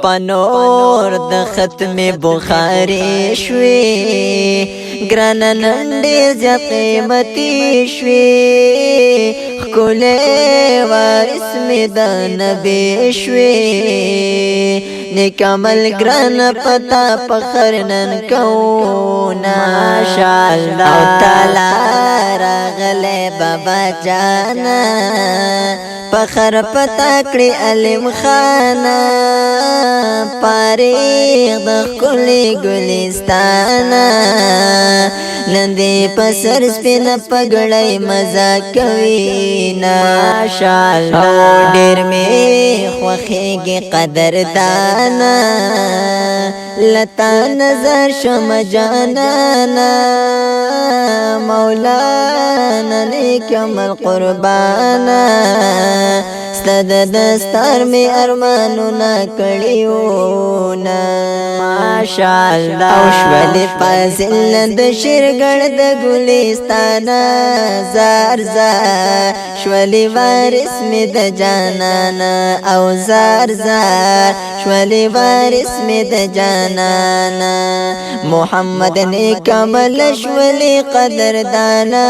پنور د ختم بخاری شوی ګران نن ډېر زیات قیمتي شوی ښکلی وارث مې د نبی شوی نیک عمل ګران پتا فخر نن کونا ماشاءالله او تعالی راغلی بابا جانا فخر پتا کړی علم خانا پاریغ د ښکلي ګلستانه نن دې په سر سپینه پګړۍ مزه کوي نه ماشاءالله او ډېر مې خوښېږي قدردانه لتا نظر شم جانانا مولانا نیک عمل قربانا ستد دستار می ارمانونا کړیونا ماشاءالله او شولې فاضل د شیرګړ د ګلستانا زار زار شولې وارث می د جانانا او زار زار شولې وارث می د جانانا محمد نیک عمل شولې قدردانا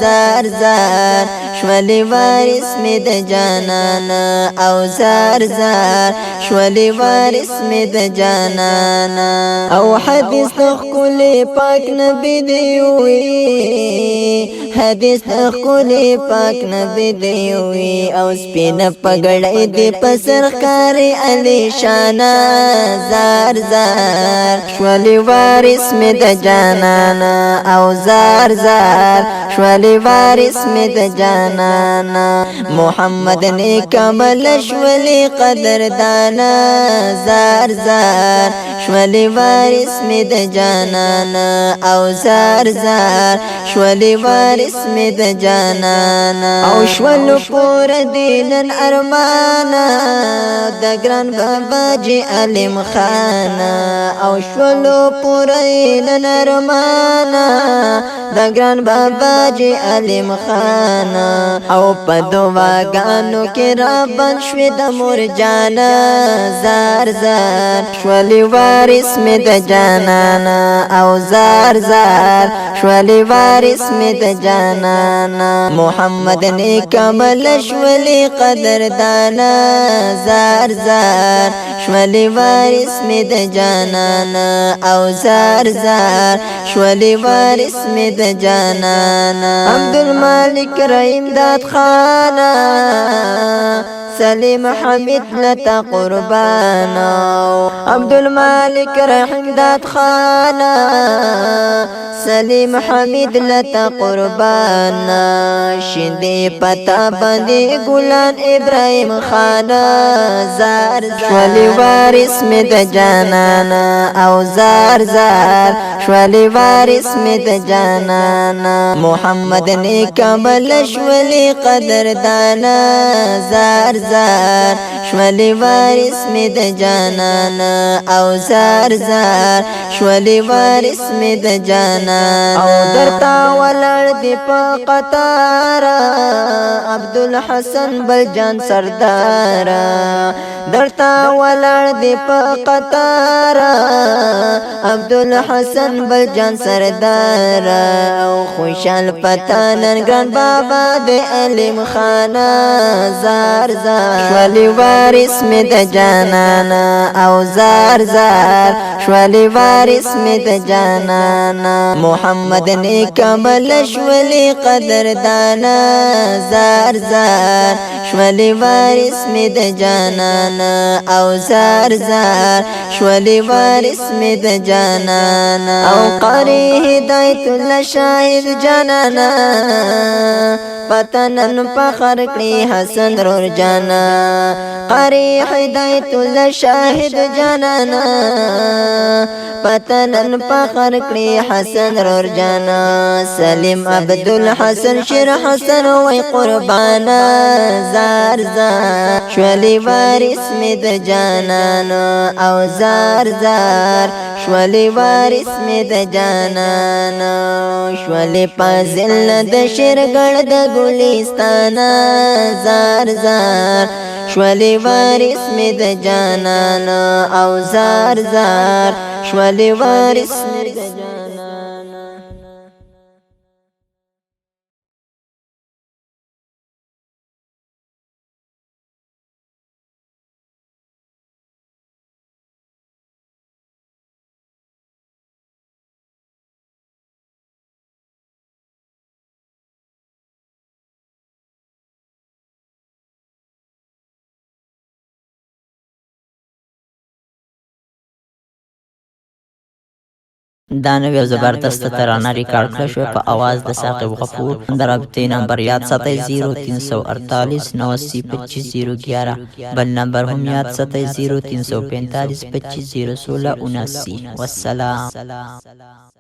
زار زار شولې وارث می د جانانا او زار زار شولې وارث می د جانانا او حدیث د ښکلي پاک نبی دی وی حدیث د ښکلي پاک نبی دی وی او سپینه پګړۍ دی په سر ښکاري علی شانا زار زار شولې وارث می د جانانا او زار زار شولې وارث می د جانانا محمد نیک عمل شولې قدردانا زار زار شولې وارث می د جانانا او زار زار شولې وارث می د جانانا او شولو پور دینن ارمانا د ګران بابا جی علم خانا او شولو پور دینن ارمانا د ګران بابا جی علم خانا او په دعاګانو کې را بند شوې د مور جانا زار زار شولې وارث مې د جانانا او زار زار شولې وارث مې د جانانا محمد نیک عمل شولې قدردانا زار زار شولې وارث مې د جانانا او زار زار شولې وارث مې د جانانا عبدالمالک رحیم داد خانا سلیم حمید لتا قربانا عبدالمالک رحیم داد خانا سلیم حمید لتا قربانا شیندې پتا باندې ګلان ابراهیم خانا زار زار شولې وارث مې د جانانا او زار زار شولې وارث مې د جانانا محمد نیک عمل شولې قدردانا زار زار شولې وارث مې د جانانا او زار زار شولې وارث مې د جانانا او درتا ولړ دی په قطارا عبدالحسن بلجان سردارا درتا ولړ دی په قطارا عبدالحسن بلجان سردارا او خوشحال پتانن ګران بابا د علم خانا زار زار شولې وارث مې د جانانا او زار زار شولې وارث مې د جانانا محمد نیک عمل شولې قدردانا زار زار شولې وارث مې د جانانا او زار زار شولې وارث مې د جانانا او قاری هدایت الله شاهد جانانا پتنن فخر کړي حسن رور جانا قاری هدایت الله شاهد جانانا پتنن فخر کړي حسن رور جانا سلیم عبدالحسن شیر حسن وای قربانا زار زار شولې وارث مې د جانانا او زار زار شولې وارث مې د جانانا شولې فاضل د شیرګړ د ګلستانا زار زار شولی وارث می د جانان او زار زار شولی وارث می د جانان دا نوې او زبردسته ترانه ریکارډ کړه شوې په اواز د ثاقب غفور. د رابطې نمبر یاد ساتئ 0348 90 25 011. بل نمبر هم یاد ساتئ 0345 25 016 79. والسلام.